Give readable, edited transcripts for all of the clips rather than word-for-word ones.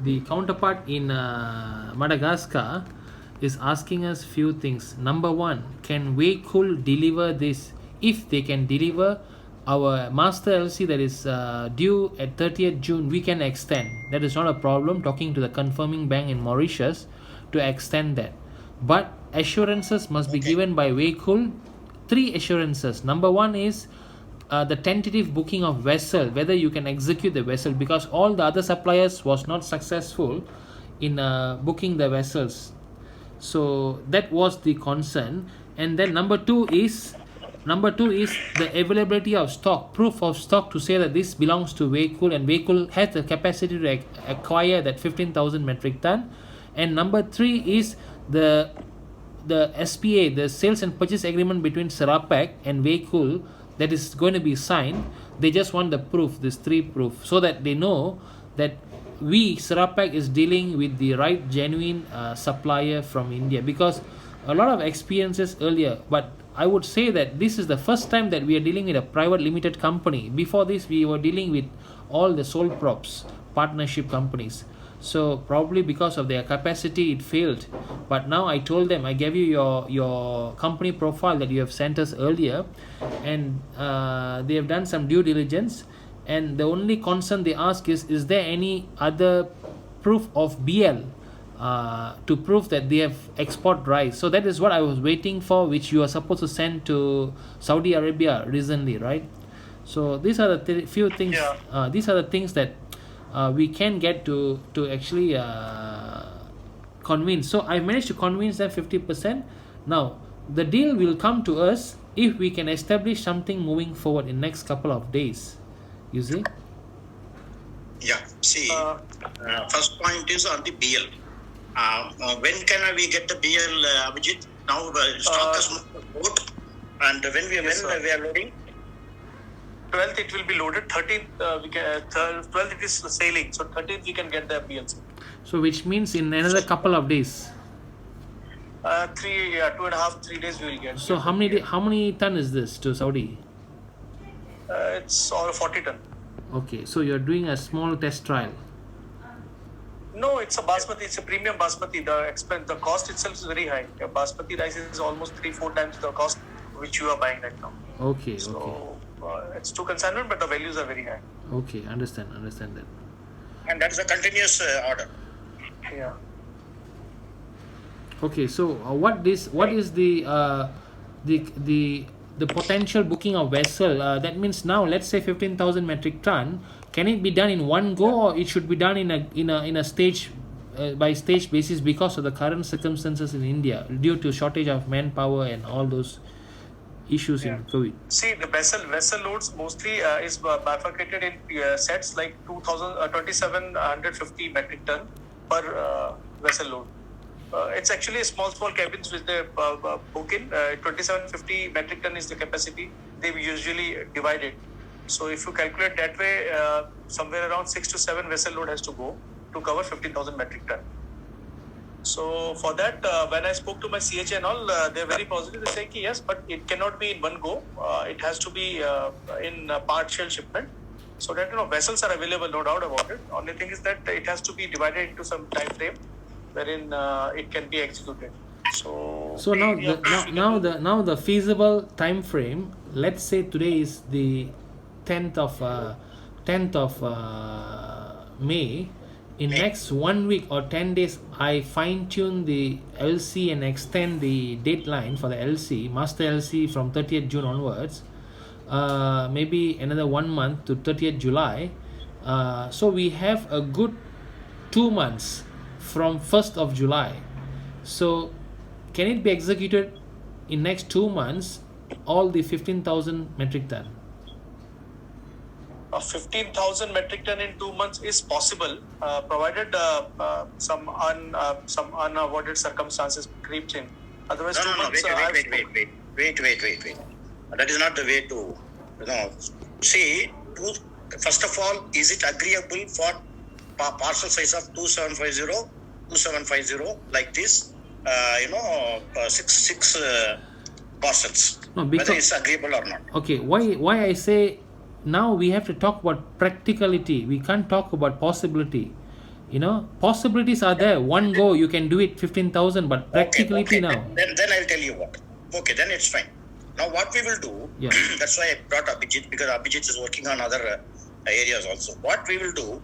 the counterpart in Madagascar is asking us few things. Number one, can Wakecool deliver this? If they can deliver our master LC that is due at 30th June, we can extend. That is not a problem. Talking to the confirming bank in Mauritius to extend that. But assurances must be Okay. given by Wakecool. Three assurances. Number one is the tentative booking of vessel, whether you can execute the vessel, because all the other suppliers was not successful in booking the vessels. So that was the concern. And then number two is the availability of stock, proof of stock to say that this belongs to Wakecool and Wakecool has the capacity to acquire that 15,000 metric ton. And number three is the SPA, the sales and purchase agreement between Serapec and Wakecool that is going to be signed. They just want the proof, this three proof, so that they know that we Serapec is dealing with the right genuine supplier from India, because a lot of experiences earlier, but I would say that this is the first time that we are dealing with a private limited company. Before this, we were dealing with all the sole props, partnership companies. So probably because of their capacity, it failed. But now I told them, I gave you your company profile that you have sent us earlier, and they have done some due diligence. And the only concern they ask is there any other proof of BL to prove that they have export rice? So that is what I was waiting for, which you are supposed to send to Saudi Arabia recently, right? So these are the few things. Yeah. These are the things that we can get to actually convince. So I managed to convince them 50%. Now the deal will come to us if we can establish something moving forward in next couple of days. You see? Yeah. See, Uh, first point is on the BL. When can we get the BL, Abhijit? Now stock is moved, and when sir. we are loading? 12th it will be loaded. 13th we can. 12th it is sailing. So 13th we can get the BLC. So which means in another couple of days. 2.5, 3 days we will get. So how many ton is this to Saudi? It's all 40 ton. Okay, so you're doing a small test trial. No, it's a basmati. It's a premium basmati. The cost itself is very high. A basmati rice is almost 3-4 times the cost which you are buying right now. Okay, okay, So it's too consignment, but the values are very high. okay. Understand that. And that is a continuous order. Yeah. Okay, so what is the potential booking of vessel? That means now let's say 15,000 metric ton. Can it be done in one go, or it should be done in a stage by stage basis because of the current circumstances in India due to shortage of manpower and all those issues in COVID? See, the vessel loads mostly is bifurcated in sets like 2,750 metric ton per vessel load. It's actually a small cabins which they book in. 2,750 metric ton is the capacity. They usually divide it. So if you calculate that way, somewhere around 6 to 7 vessel load has to go to cover 15,000 metric ton. So for that, when I spoke to my CHA and all, they're very positive. They say, yes, but it cannot be in one go. It has to be in partial shipment. So that vessels are available, no doubt about it. Only thing is that it has to be divided into some time frame wherein it can be executed. So now the feasible time frame. Let's say today is the 10th of May. In next 1 week or 10 days, I fine tune the LC and extend the deadline for the LC, master LC, from 30th June onwards. Maybe another 1 month to 30th July. So we have a good 2 months from 1st of July. So can it be executed in next 2 months, all the 15,000 metric ton? 15,000 metric ton in 2 months is possible, provided some unavoided circumstances creeps in. Otherwise, No, 2 no, no. months. Wait. That is not the way to, see. First of all, is it agreeable for parcel size of 2750 like this? Six parcels. No, Whether it's agreeable or not. Okay, why I say now we have to talk about practicality. We can't talk about possibility. possibilities are there. One go you can do it 15,000, but practicality now. Then I'll tell you what. Okay, then it's fine. Now what we will do, Yeah. that's why I brought Abhijit, because Abhijit is working on other areas also. What we will do,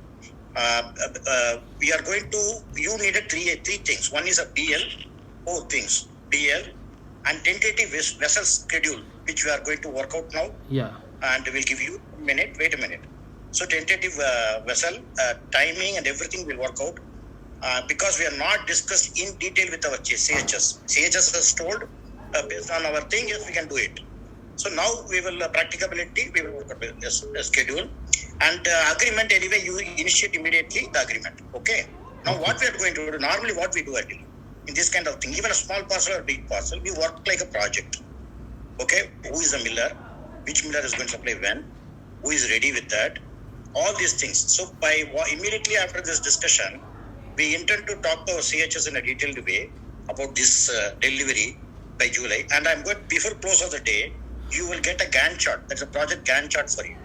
we are going to, you needed three things. One is a BL, four things. BL and tentative vessel schedule, which we are going to work out now. Yeah. And we'll give you a minute. Wait a minute. So tentative vessel, timing and everything will work out. Because we are not discussed in detail with our CHS. CHS has told, based on our thing, yes, we can do it. So now we will, practicability, we will work out a schedule. And agreement, anyway, you initiate immediately the agreement. Okay. Now what we are going to do, normally what we do actually, in this kind of thing, even a small parcel or big parcel, we work like a project. Okay. Who is the miller? Which miller is going to supply when? Who is ready with that? All these things. So immediately after this discussion, we intend to talk to our CHS in a detailed way about this delivery by July. And I'm going, before close of the day, you will get a Gantt chart. That's a project Gantt chart for you.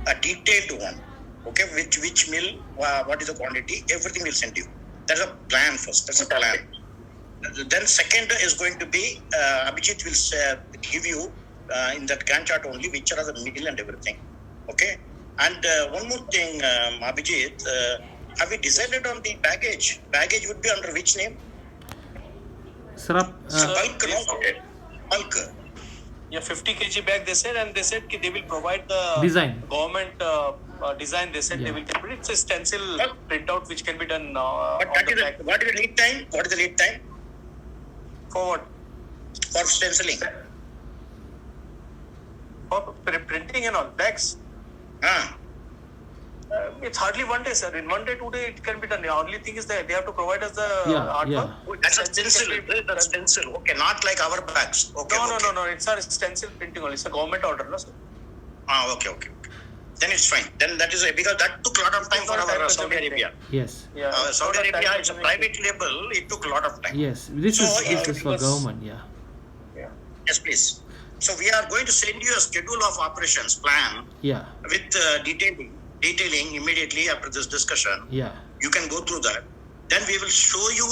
A detailed one. Okay, which mill, what is the quantity, everything will send you. That's a plan first. That's a plan. Then second is going to be, Abhijit will give you in that Gantt chart only which are the mill and everything. Okay. And one more thing, Abhijit, have we decided on the baggage? Baggage would be under which name? Sarap, Bulk, no? Okay. Bulk. Yeah, 50 kg bag they said, and they said they will provide the Design. government design. They said Yeah. they will get it. It's a stencil printout which can be done But on what the is, back. what is the lead time? What is the lead time For what? for stenciling? For printing and all bags. It's hardly 1 day, sir. In 1 day, 2 day, it can be done. The only thing is that they have to provide us the artwork. Yeah. That's a stencil. That's stencil. Okay, not like our bags. Okay. No. It's a stencil printing only. It's a government order, no, sir. Okay. Then it's fine. Then that is because that took a lot of time for our Saudi Arabia. yes. Yeah. Saudi Arabia is a private label. It took a lot of time. Yes. This So, is for because- government, yeah. Yeah. Yes, please. So we are going to send you a schedule of operations plan Yeah. with detailing immediately after this discussion. Yeah. You can go through that. Then we will show you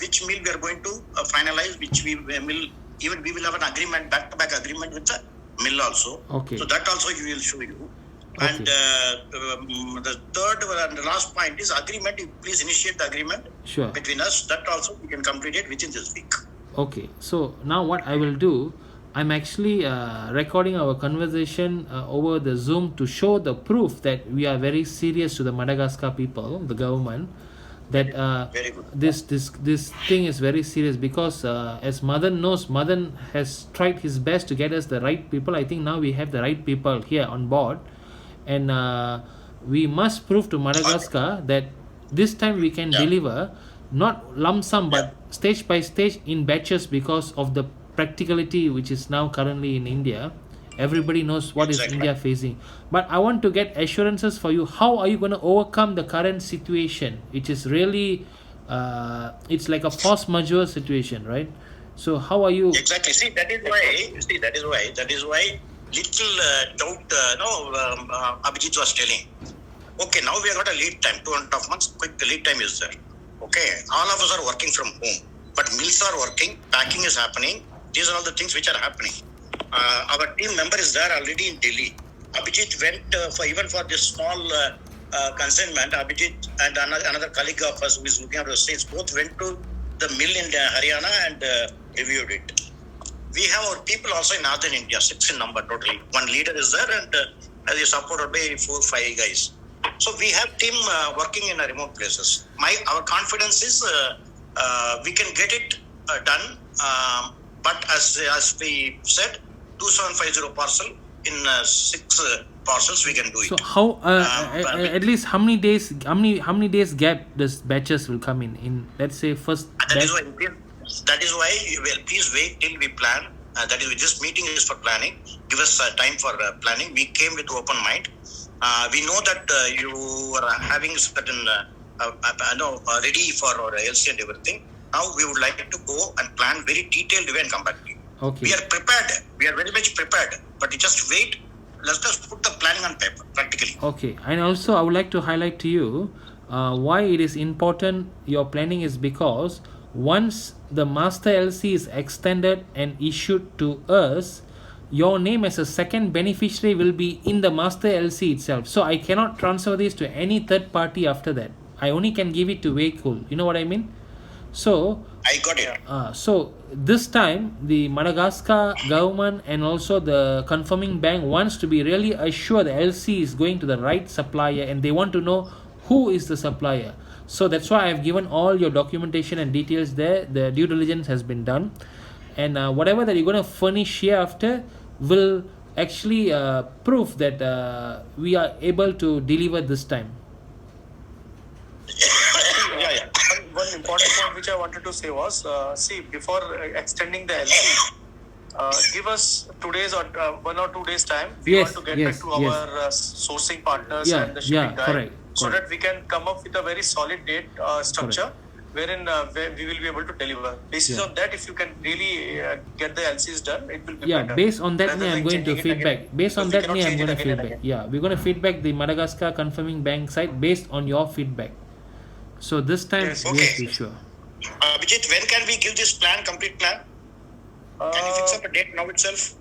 which mill we are going to finalize, which we will, even we will have an agreement, back-to-back agreement with the mill also. Okay. So that also we will show you. Okay. And the third and the last point is agreement. You please initiate the agreement Sure. between us. That also we can complete it within this week. Okay, so now what I will do, I'm actually recording our conversation over the Zoom to show the proof that we are very serious to the Madagascar people, the government, that Very good. this thing is very serious because as Madan knows, Madan has tried his best to get us the right people. I think now we have the right people here on board, and we must prove to Madagascar that this time we can deliver, not lump sum but stage by stage in batches, because of the practicality which is now currently in India. Everybody knows what Exactly. is India facing, but I want to get assurances for you. How are you going to overcome the current situation, which is really it's like a force majeure situation, right? So how are you? Exactly. See, that is why little doubt, Abhijit was telling. Okay, now we have got a lead time, 2.5 months, quick lead time is there. Okay, all of us are working from home, but mills are working, packing is happening. These are all the things which are happening. Our team member is there already in Delhi. Abhijit went for this small consignment. Abhijit and another colleague of us who is looking after the states both went to the mill in Haryana and reviewed it. We have our people also in northern India, 6 in number totally. One leader is there and as is supported by 4-5 guys. So we have team working in remote places. Our confidence is we can get it done. But as we said, 2750 parcel in 6 parcels we can do it. So how at least how many days gap this batches will come in let's say first That is why please wait till we plan. That is, this meeting is for planning. Give us time for planning. We came with open mind. We know that you are having certain ready for our LC and everything. Now we would like to go and plan very detailed way and come back to you. Okay. We are prepared. We are very much prepared. But you just wait. Let's just put the planning on paper practically. Okay, and also I would like to highlight to you, Why it is important your planning is because once the master LC is extended and issued to us, your name as a second beneficiary will be in the master LC itself. So I cannot transfer this to any third party after that. I only can give it to Waycool. You know what I mean? So I got it. so this time the Madagascar government and also the confirming bank wants to be really assured the LC is going to the right supplier, and they want to know who is the supplier. So that's why I have given all your documentation and details there. The due diligence has been done, and whatever that you're going to furnish hereafter will actually prove that we are able to deliver this time. Yeah. One important point which I wanted to say was, before extending the LC, give us 2 days or 1 or 2 days time. We Yes, want to get yes, back to our sourcing partners Yeah, and the shipping guy, correct, so correct. that we can come up with a very solid date structure wherein where we will be able to deliver. Basis Yeah. on that, if you can really get the LCs done, it will be Yeah, better. based on that, Rather I'm than going to changing it feedback. again. Based on Because we that, cannot I'm change it going to again and feedback. again. Yeah, we're going to feedback the Madagascar confirming bank side based on your feedback. So this time, Yes. we Okay. have to be sure. Vijit, when can we give this plan, complete plan? Can you fix up a date now itself?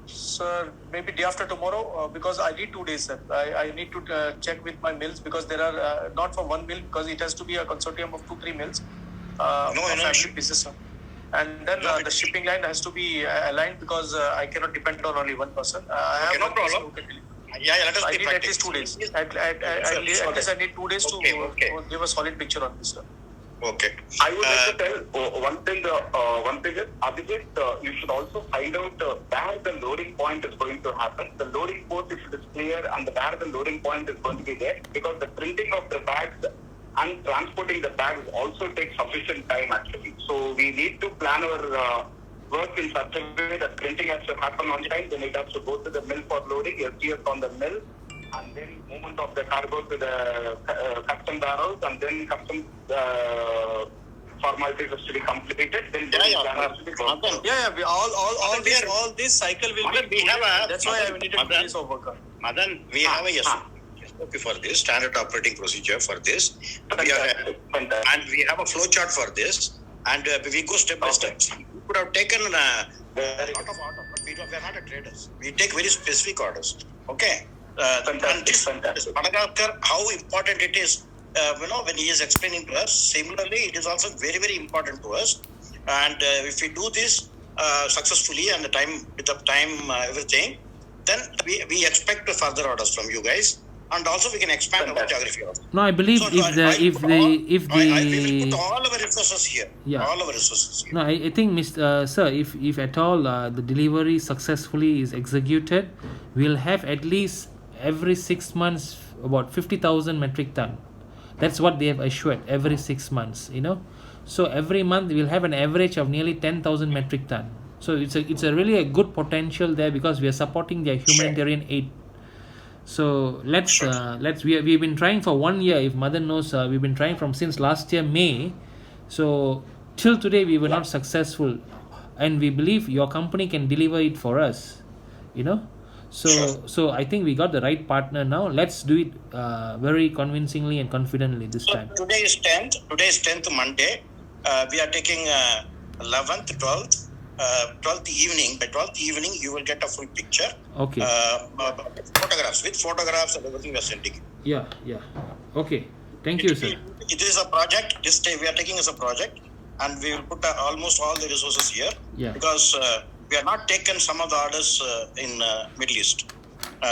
Sir, maybe day after tomorrow, because I need 2 days, sir. I need to check with my mills, because there are not for one mill, because it has to be a consortium of 2-3 mills. No, family issue. business, sir. And then the shipping line has to be aligned, because I cannot depend on only one person. I have Okay, no one person problem. who can deliver. Yeah, let us I be need at practical. least 2 days. Yes. At least I need 2 days to Okay. give a solid picture on this, sir. Okay. I would like to tell one thing. One thing is, Abhijit, you should also find out where the loading point is going to happen. The loading port, if it is clear, and where the loading point is going to be there, because the printing of the bags and transporting the bags also takes sufficient time actually. So we need to plan our work in such a way that printing has to happen on time. Then it has to go to the mill for loading, SGS on the mill, and then movement of the cargo to the custom barrels, and then custom formalities has to be completed. Then Yeah. plan has to be gone Madan, through. Yeah, all this cycle will Madan, be. we have a- That's why I Madan, needed 2 Madan. days of work. Madan, we have a SOP for this, standard operating procedure for this. We are, Fantastic. and we have a flow chart for this, and we go step by step. We could have taken a lot of orders, but we are not a traders. We take very specific orders. Okay. And this Madagascar, how important it is, when he is explaining to us. Similarly, it is also very, very important to us. And if we do this successfully and the time with the time everything, then we expect further orders from you guys, and also we can expand our geography also. No, I believe So if we will the put all our resources here. Yeah. All our resources here. no, I think, Mr. Sir, if at all the delivery successfully is executed, we'll have at least every 6 months about 50,000 metric ton. That's what they have assured, every 6 months. So every month we'll have an average of nearly 10,000 metric ton. So it's a really a good potential there, because we are supporting their humanitarian aid. So we've been trying for 1 year. If Madan knows, we've been trying from since last year May. So till today we were not successful, and we believe your company can deliver it for us. So I think we got the right partner now. Let's do it very convincingly and confidently this So time. today is 10th. Today is 10th Monday. We are taking 11th, 12th, 12th evening. By 12th evening, you will get a full picture. Okay. Photographs and everything we are sending. Yeah. Okay. Thank you, sir. It is a project. This day we are taking as a project, and we will put almost all the resources here. Yeah. Because we have not taken some of the orders in Middle East.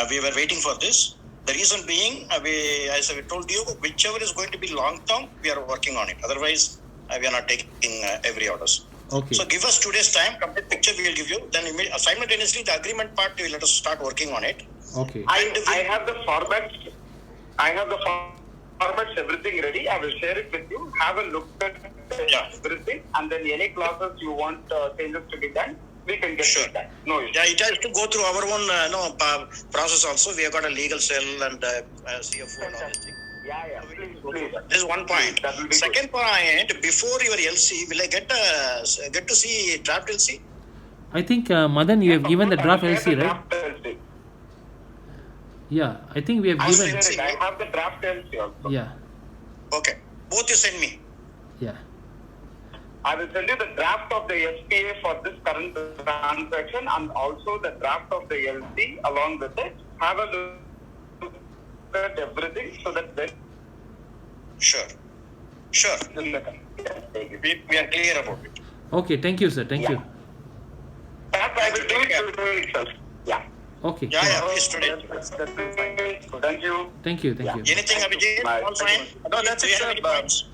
We were waiting for this. The reason being, as I told you, whichever is going to be long term, we are working on it. Otherwise, we are not taking every orders. Okay. So give us 2 days time. Complete picture we will give you. Then simultaneously, the agreement part, we will let us start working on it. Okay. I have the formats. Everything ready. I will share it with you. Have a look at everything, and then any clauses you want changes to be done, we can get Sure. it done. No issue. Yeah, it has to go through our own process also. We have got a legal cell and CFO and all these things. Yeah. Please. This is one point. That will be Second point, before your LC, will I get to see draft LC? I think Madan, you have given the draft I will LC, share the right? draft LC. Yeah. I think we have I will given. share it. I have the draft LC also. Yeah. Okay. Both you send me. Yeah. I will send you the draft of the SPA for this current transaction and also the draft of the LC along with it. Have a look at everything so that then Sure. Sure. We are clear about it. Okay. Thank you, sir. Thank you. that I will do it today itself. Yeah. Okay. Yeah, yeah, please today. That's fine. Thank you. Thank you. Thank you. Anything, Abhijit? Bye. All fine? No, that's Do you it, have sir. any points?